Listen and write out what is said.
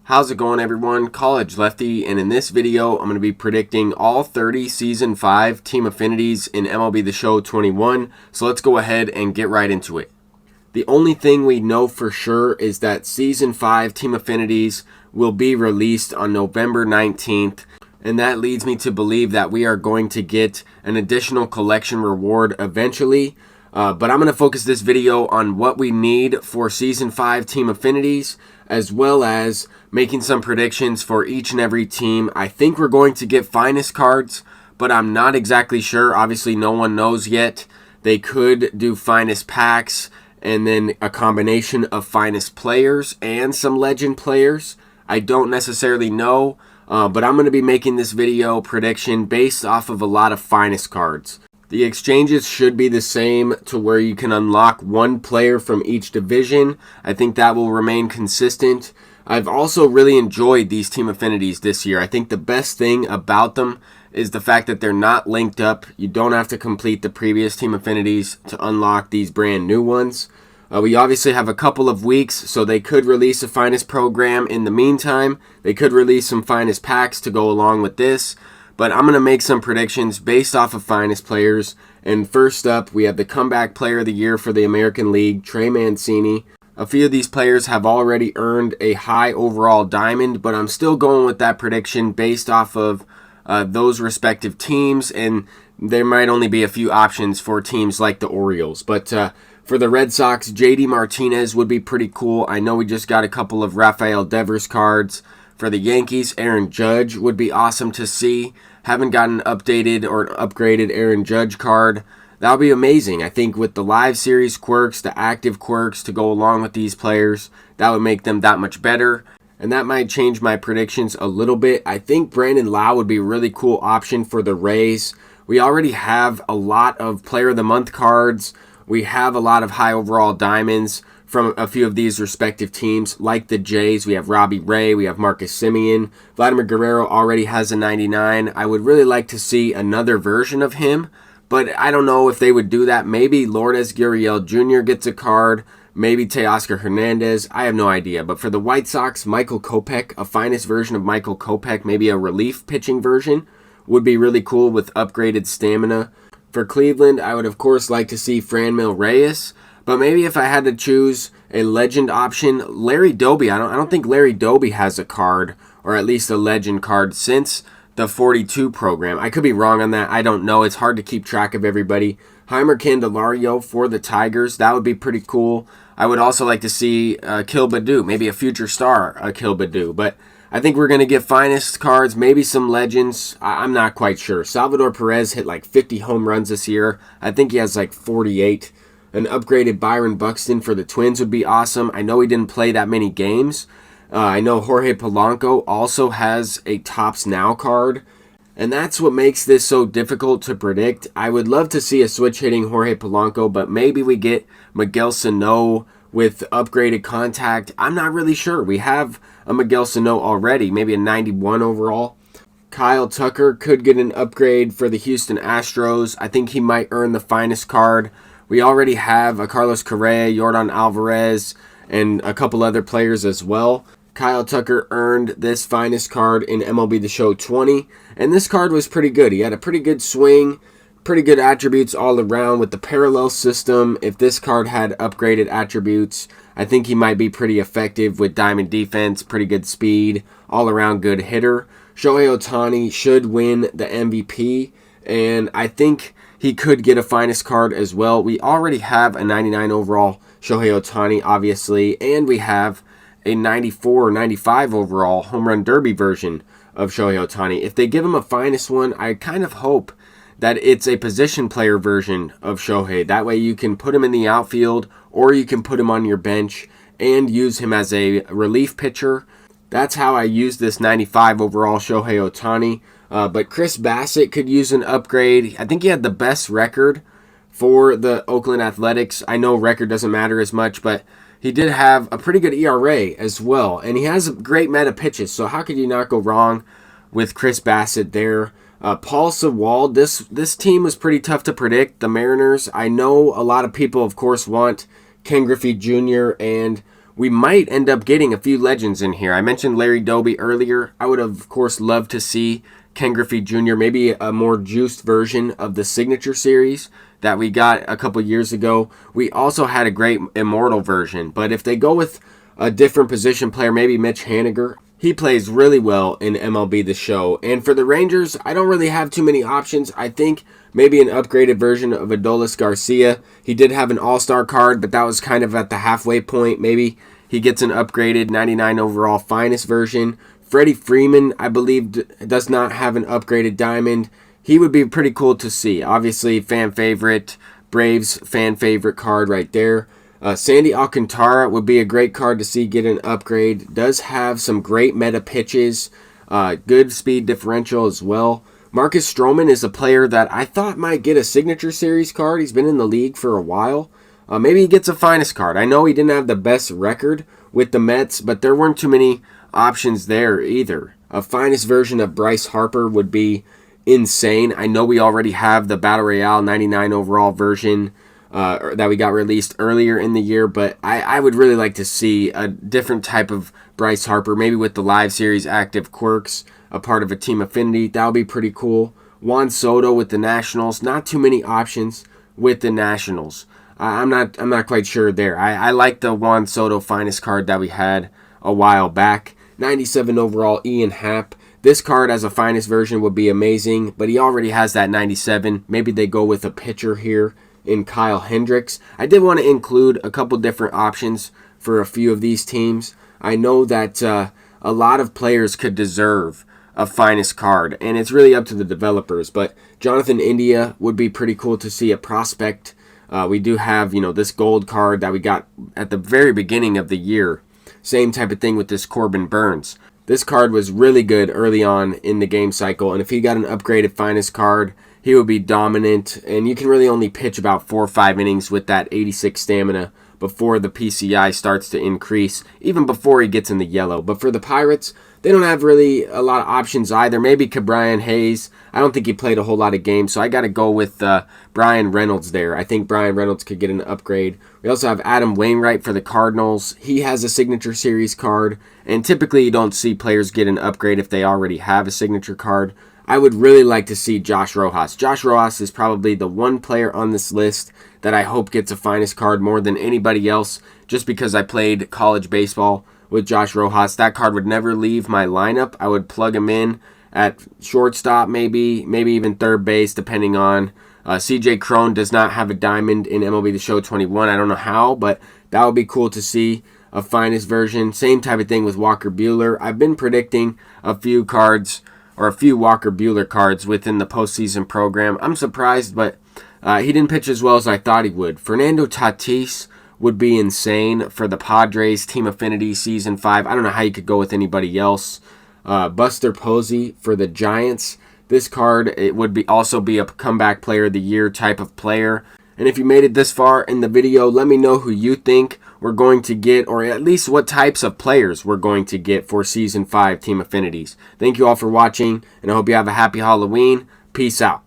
How's it going, everyone? College Lefty, and in this video I'm going to be predicting all 30 Season 5 team affinities in MLB The Show 21, so let's go ahead and get right into it. The only thing we know for sure is that Season 5 team affinities will be released on November 19th, and that leads me to believe that we are going to get an additional collection reward eventually. But I'm going to focus this video on what we need for Season 5 team affinities, as well as making some predictions for each and every team. I think we're going to get finest cards, but I'm not exactly sure. Obviously, no one knows yet. They could do finest packs, and then a combination of finest players and some legend players. I don't necessarily know, but I'm going to be making this video prediction based off of a lot of finest cards. The exchanges should be the same to where you can unlock one player from each division. I think that will remain consistent. I've also really enjoyed these team affinities this year. I think the best thing about them is the fact that they're not linked up. You don't have to complete the previous team affinities to unlock these brand new ones. We obviously have a couple of weeks, so they could release a finest program in the meantime. They could release some finest packs to go along with this. But I'm going to make some predictions based off of finest players. And first up, we have the comeback player of the year for the American League, Trey Mancini. A few of these players have already earned a high overall diamond, but I'm still going with that prediction based off of those respective teams. And there might only be a few options for teams like the Orioles. But for the Red Sox, JD Martinez would be pretty cool. I know we just got a couple of Rafael Devers cards. For the Yankees, Aaron Judge would be awesome to see. Haven't gotten an updated or upgraded Aaron Judge card. That would be amazing. I think with the live series quirks, the active quirks to go along with these players, that would make them that much better. And that might change my predictions a little bit. I think Brandon Lau would be a really cool option for the Rays. We already have a lot of Player of the Month cards. We have a lot of high overall diamonds from a few of these respective teams, like the Jays. We have Robbie Ray, we have Marcus Semien. Vladimir Guerrero already has a 99. I would really like to see another version of him, but I don't know if they would do that. Maybe Lourdes Gurriel Jr. gets a card, maybe Teoscar Hernandez. I have no idea. But for the White Sox, Michael Kopech, a finest version of Michael Kopech, maybe a relief pitching version, would be really cool with upgraded stamina. For Cleveland, I would of course like to see Franmil Reyes. But maybe if I had to choose a legend option, Larry Doby. I don't think Larry Doby has a card, or at least a legend card, since the 42 program. I could be wrong on that. I don't know. It's hard to keep track of everybody. Heimer Candelario for the Tigers. That would be pretty cool. I would also like to see Kill Badu, maybe a future star, Kill Badu. But I think we're going to get finest cards, maybe some legends. I'm not quite sure. Salvador Perez hit like 50 home runs this year. I think he has like 48. An upgraded Byron Buxton for the Twins would be awesome. I know he didn't play that many games. I know Jorge Polanco also has a Topps Now card. And that's what makes this so difficult to predict. I would love to see a switch-hitting Jorge Polanco, but maybe we get Miguel Sano with upgraded contact. I'm not really sure. We have a Miguel Sano already, maybe a 91 overall. Kyle Tucker could get an upgrade for the Houston Astros. I think he might earn the finest card. We already have a Carlos Correa, Yordan Alvarez, and a couple other players as well. Kyle Tucker earned this finest card in MLB The Show 20, and this card was pretty good. He had a pretty good swing, pretty good attributes all around with the parallel system. If this card had upgraded attributes, I think he might be pretty effective with diamond defense, pretty good speed, all around good hitter. Shohei Ohtani should win the MVP, and I think he could get a finest card as well. We already have a 99 overall Shohei Ohtani, obviously, and we have a 94 or 95 overall home run derby version of Shohei Ohtani. If they give him a finest one, I kind of hope that it's a position player version of Shohei. That way you can put him in the outfield, or you can put him on your bench and use him as a relief pitcher. That's how I use this 95 overall Shohei Ohtani. But Chris Bassett could use an upgrade. I think he had the best record for the Oakland Athletics. I know record doesn't matter as much, but he did have a pretty good ERA as well. And he has great meta pitches, so how could you not go wrong with Chris Bassett there? Paul Sewald, this team was pretty tough to predict. The Mariners, I know a lot of people, of course, want Ken Griffey Jr. and we might end up getting a few legends in here. I mentioned Larry Doby earlier. I would have, of course, loved to see Ken Griffey Jr., maybe a more juiced version of the Signature Series that we got a couple years ago. We also had a great Immortal version, but if they go with a different position player, maybe Mitch Haniger, he plays really well in MLB The Show. And for the Rangers, I don't really have too many options. I think maybe an upgraded version of Adolis Garcia. He did have an all-star card, but that was kind of at the halfway point. Maybe he gets an upgraded 99 overall finest version. Freddie Freeman, I believe, does not have an upgraded diamond. He would be pretty cool to see. Obviously, fan favorite, Braves fan favorite card right there. Sandy Alcantara would be a great card to see get an upgrade. Does have some great meta pitches, good speed differential as well. Marcus Stroman is a player that I thought might get a Signature Series card. He's been in the league for a while. Maybe he gets a finest card. I know he didn't have the best record with the Mets, but there weren't too many options there either. A finest version of Bryce Harper would be insane. I know we already have the Battle Royale 99 overall version that we got released earlier in the year, but I would really like to see a different type of Bryce Harper, maybe with the live series active quirks, a part of a team affinity. That would be pretty cool. Juan Soto with the Nationals. Not too many options with the Nationals. I'm not quite sure there. I like the Juan Soto finest card that we had a while back. 97 overall Ian Happ. This card as a finest version would be amazing, but he already has that 97. Maybe they go with a pitcher here in Kyle Hendricks. I did want to include a couple different options for a few of these teams. I know that a lot of players could deserve a finest card, and it's really up to the developers, but Jonathan India would be pretty cool to see a prospect. We do have, this gold card that we got at the very beginning of the year. Same type of thing with this Corbin Burns. This card was really good early on in the game cycle, and if he got an upgraded finest card, he would be dominant, and you can really only pitch about 4 or 5 innings with that 86 stamina before the PCI starts to increase, even before he gets in the yellow. But for the Pirates, they don't have really a lot of options either. Maybe Cabrian Hayes. I don't think he played a whole lot of games, so I got to go with Brian Reynolds there. I think Brian Reynolds could get an upgrade. We also have Adam Wainwright for the Cardinals. He has a Signature Series card, and typically you don't see players get an upgrade if they already have a signature card. I would really like to see Josh Rojas. Josh Rojas is probably the one player on this list that I hope gets a finest card more than anybody else, just because I played college baseball with Josh Rojas. That card would never leave my lineup. I would plug him in at shortstop, maybe even third base, depending on. CJ Cron does not have a diamond in MLB The Show 21. I don't know how, but that would be cool to see a finest version. Same type of thing with Walker Buehler. I've been predicting a few cards, or a few Walker Buehler cards within the postseason program. I'm surprised, but he didn't pitch as well as I thought he would. Fernando Tatis would be insane for the Padres, Team Affinity Season 5. I don't know how you could go with anybody else. Buster Posey for the Giants. This card, it would also be a comeback player of the year type of player. And if you made it this far in the video, let me know who you think we're going to get, or at least what types of players we're going to get for Season 5 Team Affinities. Thank you all for watching, and I hope you have a happy Halloween. Peace out.